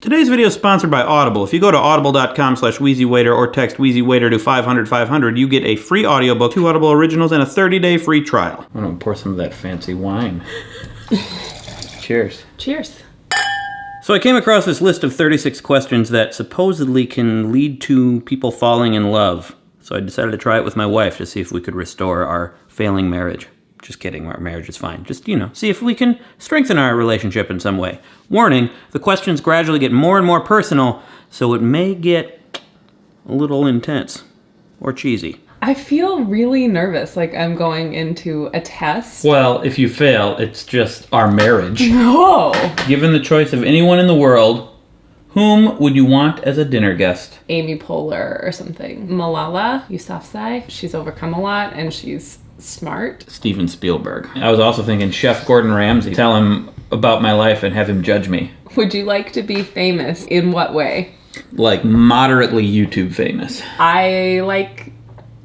Today's video is sponsored by Audible. If you go to audible.com/WheezyWaiter or text WheezyWaiter to 500-500, you get a free audiobook, 2 Audible Originals, and a 30-day free trial. I'm going to pour some of that fancy wine. Cheers. Cheers. So I came across this list of 36 questions that supposedly can lead to people falling in love. So I decided to try it with my wife to see if we could restore our failing marriage. Just kidding, our marriage is fine. Just, see if we can strengthen our relationship in some way. Warning, the questions gradually get more and more personal, so it may get a little intense or cheesy. I feel really nervous, like I'm going into a test. Well, if you fail, it's just our marriage. No! Given the choice of anyone in the world, whom would you want as a dinner guest? Amy Poehler or something. Malala Yousafzai. She's overcome a lot and she's smart. Steven Spielberg. I was also thinking Chef Gordon Ramsay. Tell him about my life and have him judge me. Would you like to be famous? In what way? Like moderately YouTube famous. I like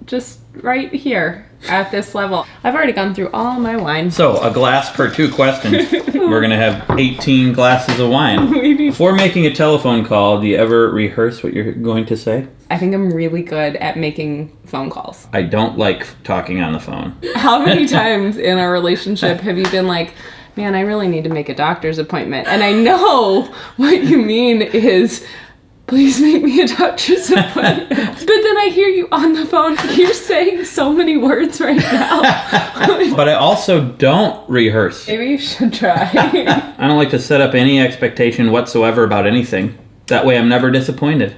just right here at this level. I've already gone through all my wine. So, a glass per 2 questions. We're going to have 18 glasses of wine. Before making a telephone call, do you ever rehearse what you're going to say? I think I'm really good at making phone calls. I don't like talking on the phone. How many times in a relationship have you been like, man, I really need to make a doctor's appointment? And I know what you mean is, please make me a doctor's appointment. But then I hear you on the phone. You're saying so many words right now. But I also don't rehearse. Maybe you should try. I don't like to set up any expectation whatsoever about anything. That way I'm never disappointed.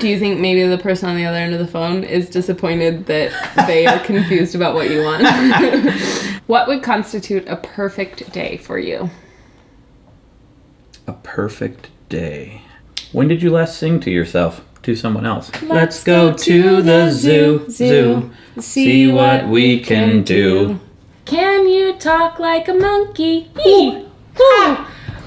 Do you think maybe the person on the other end of the phone is disappointed that they are confused about what you want? What would constitute a perfect day for you? A perfect day. When did you last sing to yourself? To someone else? Let's go to the zoo, see what we can do. Can you talk like a monkey?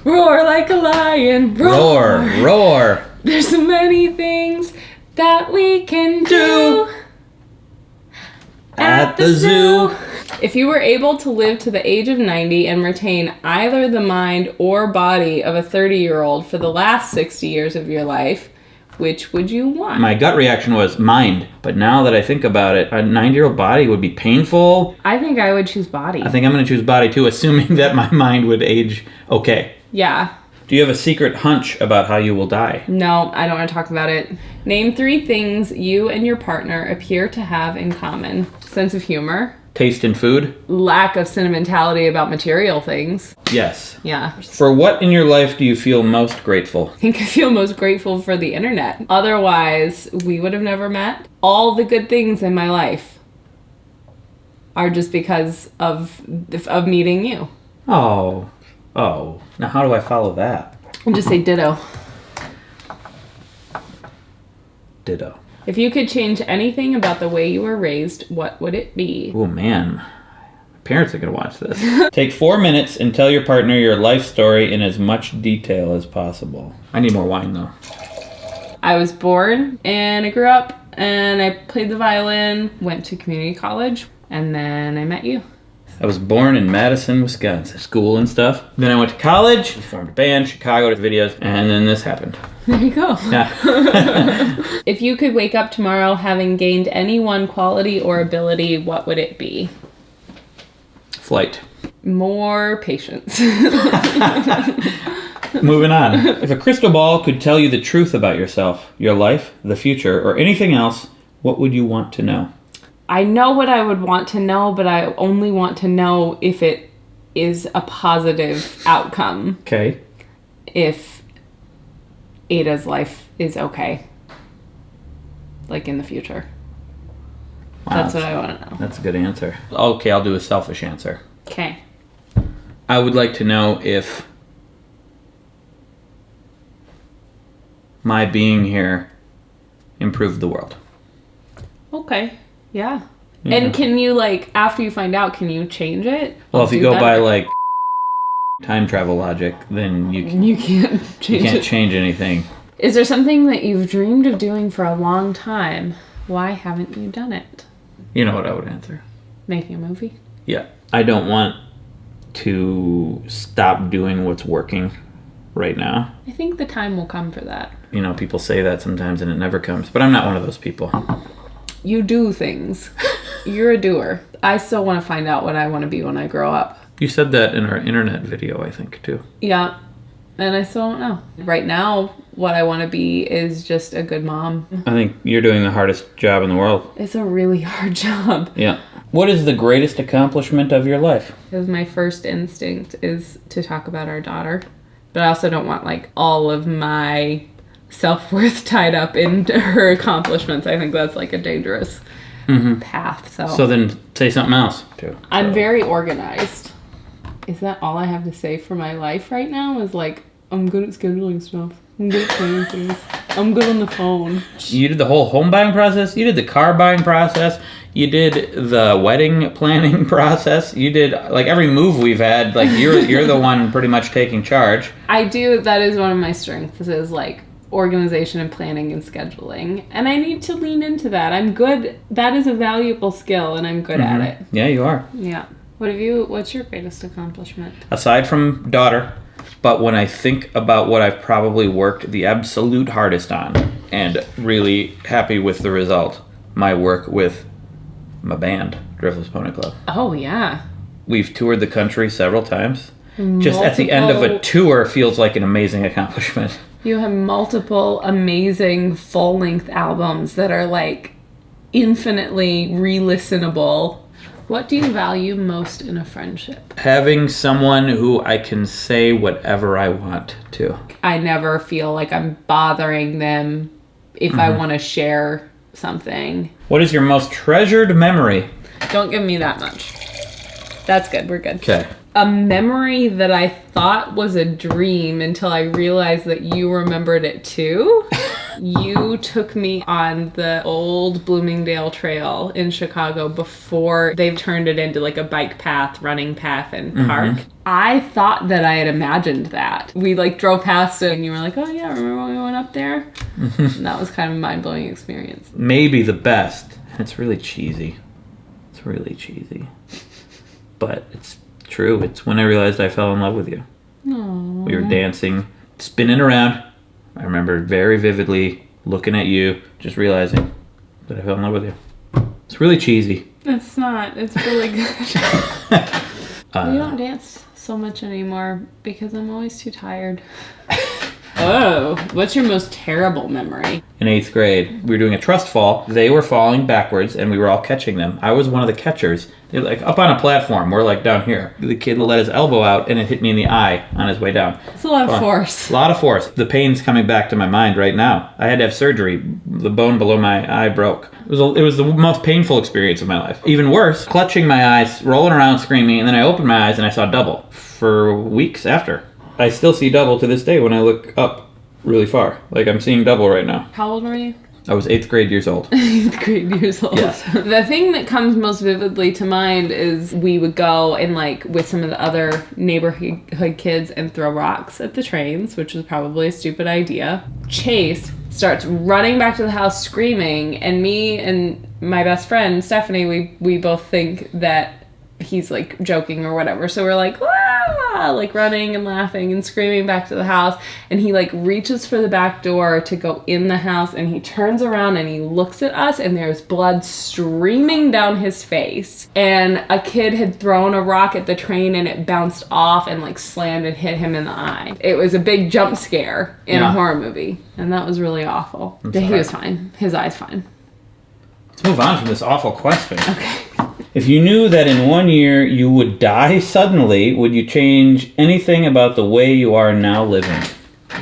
Roar like a lion. Roar, roar. There's so many things that we can do at the zoo. If you were able to live to the age of 90 and retain either the mind or body of a 30-year-old for the last 60 years of your life, which would you want? My gut reaction was mind, but now that I think about it, a 90-year-old body would be painful. I think I would choose body. I think I'm going to choose body too, assuming that my mind would age okay. Yeah. Do you have a secret hunch about how you will die? No, I don't want to talk about it. Name 3 things you and your partner appear to have in common. Sense of humor. Taste in food. Lack of sentimentality about material things. Yes. Yeah. For what in your life do you feel most grateful? I think I feel most grateful for the internet. Otherwise, we would have never met. All the good things in my life are just because of meeting you. Oh. Now how do I follow that? And just say ditto. Ditto. If you could change anything about the way you were raised, what would it be? Oh man. My parents are going to watch this. Take 4 minutes and tell your partner your life story in as much detail as possible. I need more wine though. I was born and I grew up and I played the violin, went to community college, and then I met you. I was born in Madison, Wisconsin, school and stuff. Then I went to college, formed a band, Chicago, did videos, and then this happened. There you go. Yeah. If you could wake up tomorrow having gained any one quality or ability, what would it be? Flight. More patience. Moving on. If a crystal ball could tell you the truth about yourself, your life, the future, or anything else, what would you want to know? I know what I would want to know, but I only want to know if it is a positive outcome. Okay. If Ada's life is okay. Like in the future. Wow, that's what I want to know. That's a good answer. Okay, I'll do a selfish answer. Okay. I would like to know if my being here improved the world. Okay. Yeah. And can you, like, after you find out, can you change it? Well, if you go by, like, time travel logic, then you can't change anything. Is there something that you've dreamed of doing for a long time? Why haven't you done it? You know what I would answer? Making a movie? Yeah. I don't want to stop doing what's working right now. I think the time will come for that. You know, people say that sometimes and it never comes, but I'm not one of those people. You do things. You're a doer. I still want to find out what I want to be when I grow up. You said that in our internet video, I think, too. Yeah. And I still don't know. Right now, what I want to be is just a good mom. I think you're doing the hardest job in the world. It's a really hard job. Yeah. What is the greatest accomplishment of your life? Because my first instinct is to talk about our daughter. But I also don't want, like, all of my self-worth tied up in her accomplishments. I think that's, like, a dangerous path. So then say something else, too. I'm very organized. Is that all I have to say for my life right now? Is, like, I'm good at scheduling stuff. I'm good at planning things. I'm good on the phone. You did the whole home buying process. You did the car buying process. You did the wedding planning process. You did, like, every move we've had. Like, you're the one pretty much taking charge. I do. That is one of my strengths is, like, organization and planning and scheduling. And I need to lean into that. I'm good. That is a valuable skill, and I'm good at it. Yeah, you are. Yeah. What's your greatest accomplishment? Aside from daughter, but when I think about what I've probably worked the absolute hardest on and really happy with the result, my work with my band, Driftless Pony Club. Oh, yeah. We've toured the country several times. Just at the end of a tour feels like an amazing accomplishment. You have multiple amazing full-length albums that are, like, infinitely re-listenable. What do you value most in a friendship? Having someone who I can say whatever I want to. I never feel like I'm bothering them if I want to share something. What is your most treasured memory? Don't give me that much. That's good. We're good. Okay. A memory that I thought was a dream until I realized that you remembered it too. You took me on the old Bloomingdale Trail in Chicago before they've turned it into like a bike path, running path, and park. I thought that I had imagined that. We like drove past it and you were like, oh yeah, remember when we went up there? And that was kind of a mind-blowing experience. Maybe the best. It's really cheesy. It's really cheesy. But it's true. It's when I realized I fell in love with you. Aww. We were dancing, spinning around. I remember very vividly looking at you, just realizing that I fell in love with you. It's really cheesy. It's not. It's really good. We don't dance so much anymore because I'm always too tired. Oh, what's your most terrible memory? In 8th grade, we were doing a trust fall. They were falling backwards, and we were all catching them. I was one of the catchers. They're like up on a platform. We're like down here. The kid let his elbow out, and it hit me in the eye on his way down. It's a lot of force. A lot of force. The pain's coming back to my mind right now. I had to have surgery. The bone below my eye broke. It was the most painful experience of my life. Even worse, clutching my eyes, rolling around, screaming, and then I opened my eyes and I saw double for weeks after. I still see double to this day when I look up really far. Like I'm seeing double right now. How old were you? I was 8th grade years old. 8th grade years old. Yes. The thing that comes most vividly to mind is we would go and like with some of the other neighborhood kids and throw rocks at the trains, which was probably a stupid idea. Chase starts running back to the house screaming, and me and my best friend Stephanie, we both think that he's like joking or whatever, so we're like, ah, like running and laughing and screaming back to the house, and he like reaches for the back door to go in the house, and he turns around and he looks at us, and there's blood streaming down his face, and a kid had thrown a rock at the train and it bounced off and like slammed and hit him in the eye. It was a big jump scare in a horror movie, and that was really awful. But he was fine. His eye's fine. Let's move on from this awful question. Okay. If you knew that in 1 year you would die suddenly, would you change anything about the way you are now living?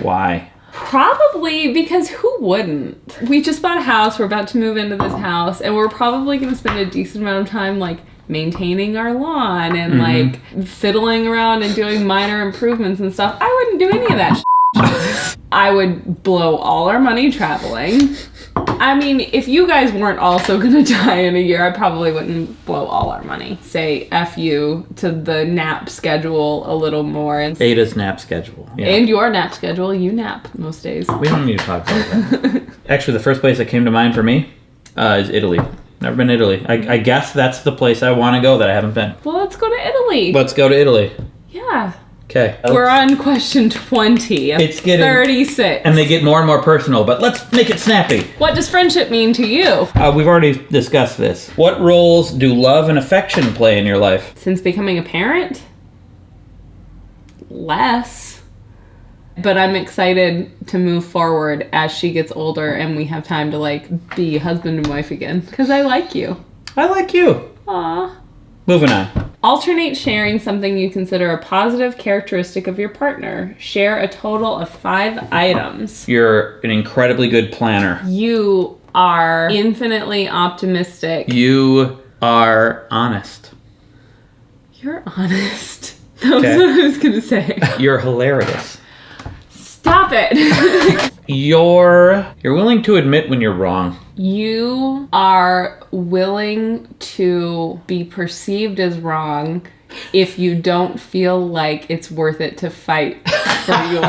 Why? Probably because who wouldn't? We just bought a house. We're about to move into this house, and we're probably going to spend a decent amount of time like maintaining our lawn and like fiddling around and doing minor improvements and stuff. I wouldn't do any of that shit. I would blow all our money traveling. I mean, if you guys weren't also gonna die in a year, I probably wouldn't blow all our money. Say F you to the nap schedule a little more. And Ada's nap schedule. Yeah. And your nap schedule. You nap most days. We don't need to talk about that. Actually, the first place that came to mind for me is Italy. Never been to Italy. I guess that's the place I want to go that I haven't been. Well, let's go to Italy. Let's go to Italy. Yeah. Okay. We're on question 20. It's getting 36. And they get more and more personal, but let's make it snappy. What does friendship mean to you? We've already discussed this. What roles do love and affection play in your life? Since becoming a parent? Less. But I'm excited to move forward as she gets older and we have time to, like, be husband and wife again. Because I like you. I like you. Aw. Moving on. Alternate sharing something you consider a positive characteristic of your partner. Share a total of 5 items. You're an incredibly good planner. You are infinitely optimistic. You are honest. You're honest. That was Okay. what I was going to say. You're hilarious. Stop it. You're willing to admit when you're wrong. You are willing to be perceived as wrong if you don't feel like it's worth it to fight for your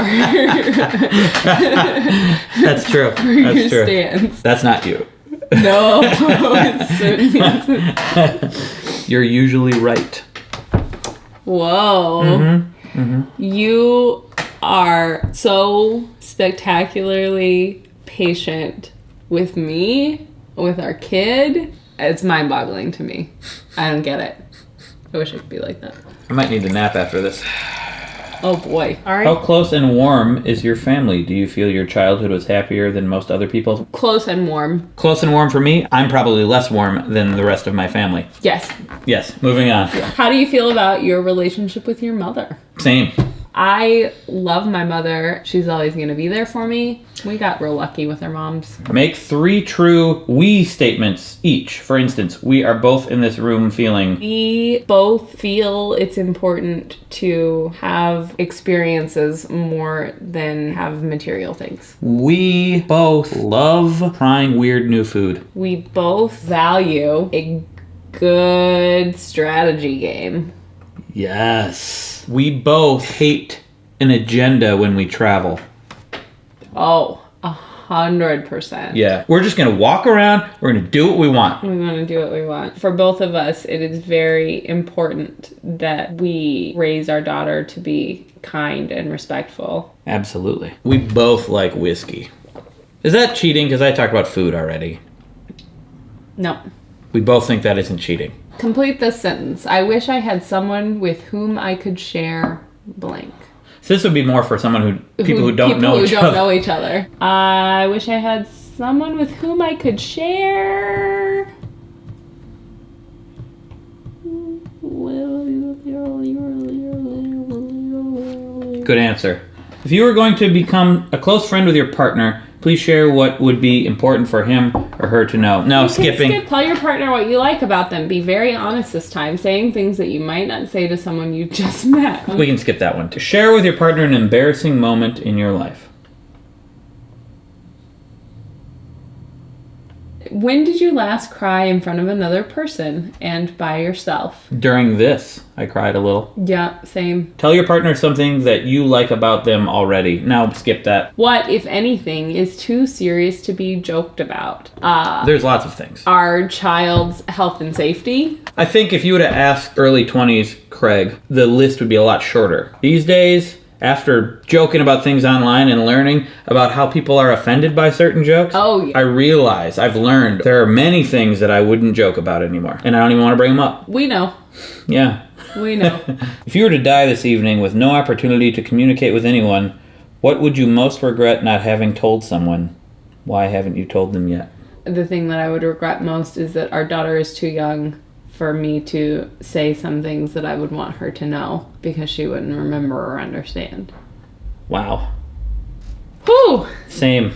That's true. for your That's true. stance. That's not you. No, it certainly isn't. You're usually right. Whoa. You are so spectacularly patient with me, with our kid. It's mind-boggling to me. I don't get it. I wish I could be like that. I might need a nap after this. Oh boy. All right. How close and warm is your family? Do you feel your childhood was happier than most other people's? Close and warm. Close and warm for me. I'm probably less warm than the rest of my family. Yes. Yes, moving on. How do you feel about your relationship with your mother? Same. I love my mother. She's always going to be there for me. We got real lucky with our moms. Make 3 true we statements each. For instance, we are both in this room feeling. We both feel it's important to have experiences more than have material things. We both love trying weird new food. We both value a good strategy game. Yes. We both hate an agenda when we travel. Oh, 100%. Yeah. We're just going to walk around. We're going to do what we want. We want to do what we want. For both of us, it is very important that we raise our daughter to be kind and respectful. Absolutely. We both like whiskey. Is that cheating? Because I talked about food already. No. We both think that isn't cheating. Complete this sentence. I wish I had someone with whom I could share blank. So this would be more for someone people who don't know each other. I wish I had someone with whom I could share. Good answer. If you were going to become a close friend with your partner, please share what would be important for him or her to know. No, skipping. Tell your partner what you like about them. Be very honest this time, saying things that you might not say to someone you just met. We can skip that one. To share with your partner an embarrassing moment in your life. When did you last cry in front of another person and by yourself? During this, I cried a little. Yeah, same. Tell your partner something that you like about them already. Now, skip that. What, if anything, is too serious to be joked about? There's lots of things. Our child's health and safety. I think if you would have asked early 20s Craig, the list would be a lot shorter. These days, after joking about things online and learning about how people are offended by certain jokes, Oh, yeah. I realize, I've learned, there are many things that I wouldn't joke about anymore. And I don't even want to bring them up. We know. Yeah. We know. If you were to die this evening with no opportunity to communicate with anyone, what would you most regret not having told someone? Why haven't you told them yet? The thing that I would regret most is that our daughter is too young for me to say some things that I would want her to know because she wouldn't remember or understand. Wow. Whew! Same.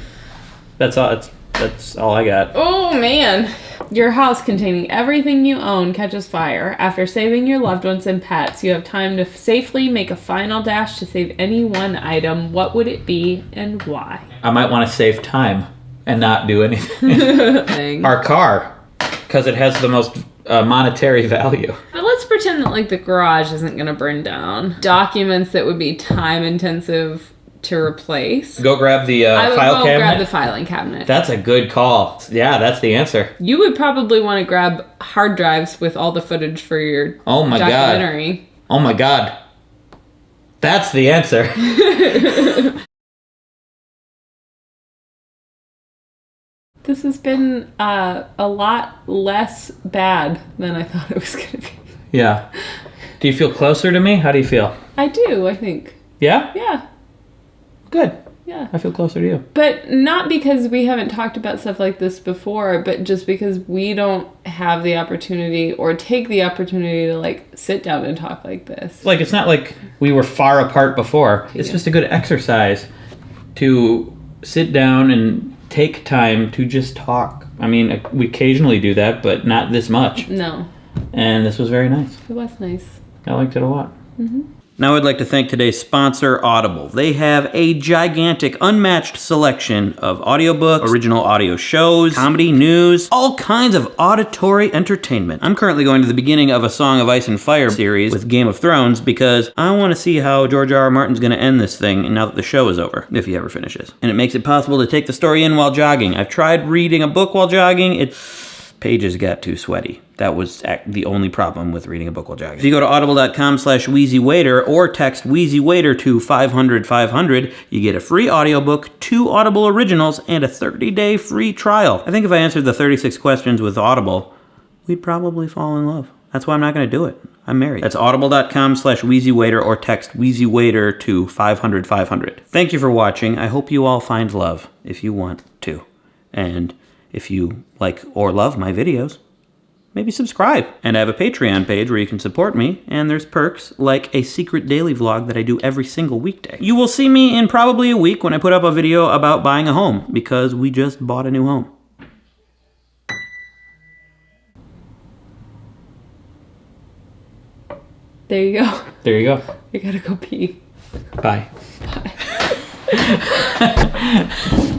That's all I got. Oh, man. Your house containing everything you own catches fire. After saving your loved ones and pets, you have time to safely make a final dash to save any one item. What would it be and why? I might want to save time and not do anything. Our car, because it has the most monetary value. But let's pretend that, like, the garage isn't going to burn down. Documents that would be time intensive to replace. Go grab the I would file go cabinet. grab the filing cabinet. That's a good call. Yeah, that's the answer. You would probably want to grab hard drives with all the footage for your Oh my God. documentary. Oh my God. That's the answer. This has been a lot less bad than I thought it was going to be. Yeah. Do you feel closer to me? How do you feel? I do, I think. Yeah? Yeah. Good. Yeah. I feel closer to you. But not because we haven't talked about stuff like this before, but just because we don't have the opportunity or take the opportunity to, like, sit down and talk like this. Like, it's not like we were far apart before. It's just a good exercise to sit down and take time to just talk. I mean, we occasionally do that, but not this much. No. And this was very nice. It was nice. I liked it a lot. Mm-hmm. Now I'd like to thank today's sponsor, Audible. They have a gigantic, unmatched selection of audiobooks, original audio shows, comedy, news, all kinds of auditory entertainment. I'm currently going to the beginning of a Song of Ice and Fire series with Game of Thrones because I want to see how George R. R. Martin's going to end this thing now that the show is over, if he ever finishes. And it makes it possible to take the story in while jogging. I've tried reading a book while jogging. Pages got too sweaty. That was the only problem with reading a book while jogging. If you go to audible.com/WheezyWaiter or text WheezyWaiter to 500-500, you get a free audiobook, 2 Audible Originals, and a 30-day free trial. I think if I answered the 36 questions with Audible, we'd probably fall in love. That's why I'm not going to do it. I'm married. That's audible.com/WheezyWaiter or text WheezyWaiter to 500-500. Thank you for watching. I hope you all find love if you want to. And if you like or love my videos, maybe subscribe. And I have a Patreon page where you can support me, and there's perks like a secret daily vlog that I do every single weekday. You will see me in probably a week when I put up a video about buying a home, because we just bought a new home. There you go. There you go. I gotta go pee. Bye. Bye.